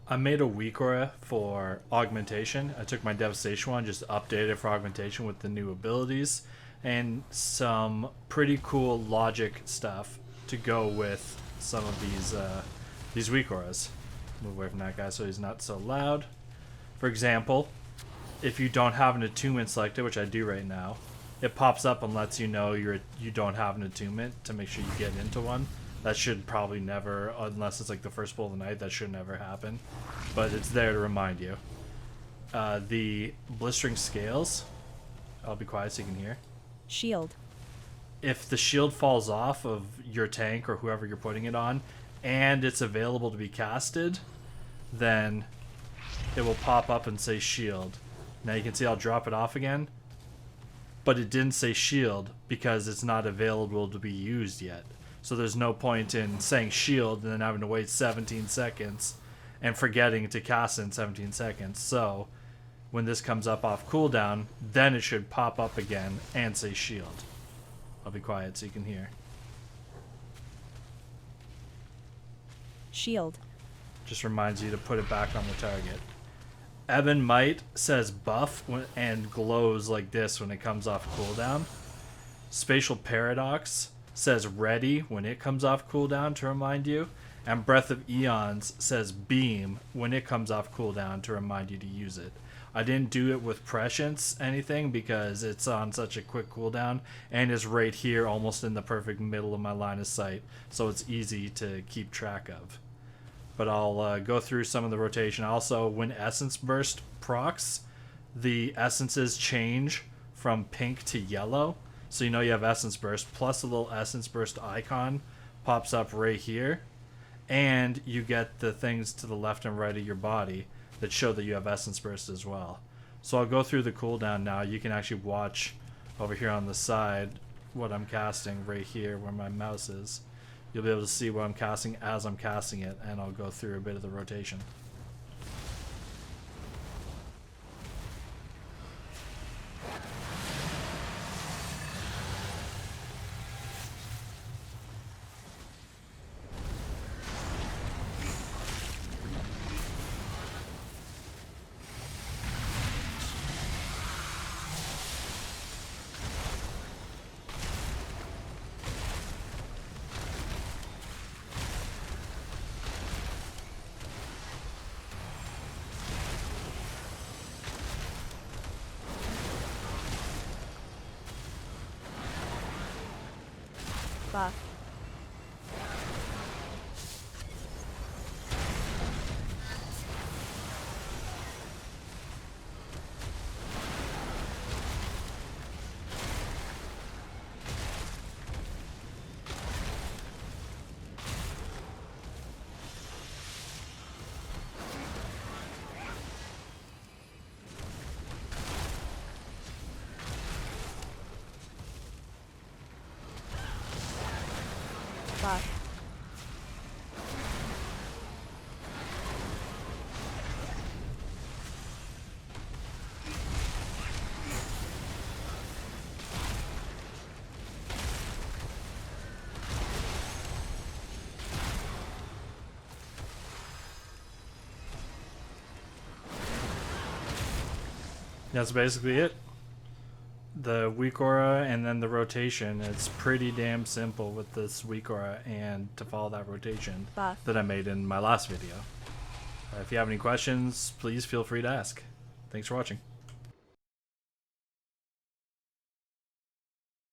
I made a Weakaura for augmentation. I took my devastation one, just updated it for augmentation with the new abilities and some pretty cool logic stuff to go with some of these Weakauras. Move away from that guy so he's not so loud. For example, if you don't have an attunement selected, which I do right now, it pops up and lets you know you don't have an attunement to make sure you get into one. That should probably never, unless it's like the first pull of the night, that should never happen. But it's there to remind you. The Blistering Scales, I'll be quiet so you can hear. Shield. If the shield falls off of your tank or whoever you're putting it on, and it's available to be casted, then it will pop up and say shield. Now you can see I'll drop it off again, but it didn't say shield because it's not available to be used yet. So there's no point in saying shield and then having to wait 17 seconds and forgetting to cast it in 17 seconds. So when this comes up off cooldown, then it should pop up again and say shield. I'll be quiet so you can hear. Shield. Just reminds you to put it back on the target. Ebon Might says buff and glows like this when it comes off cooldown. Spatial Paradox says ready when it comes off cooldown to remind you. And Breath of Eons says beam when it comes off cooldown to remind you to use it. I didn't do it with Prescience anything because it's on such a quick cooldown and is right here almost in the perfect middle of my line of sight, so it's easy to keep track of. But I'll go through some of the rotation. Also, when Essence Burst procs, the essences change from pink to yellow. So you know you have Essence Burst, plus a little Essence Burst icon pops up right here. And you get the things to the left and right of your body that show that you have Essence Burst as well. So I'll go through the cooldown now. You can actually watch over here on the side what I'm casting right here where my mouse is. You'll be able to see what I'm casting as I'm casting it, and I'll go through a bit of the rotation. Buff. Buff. That's basically it. The Weakaura and then the rotation. It's pretty damn simple with this Weakaura and to follow that rotation Buff. that I made in my last video. If you have any questions, please feel free to ask. Thanks for watching.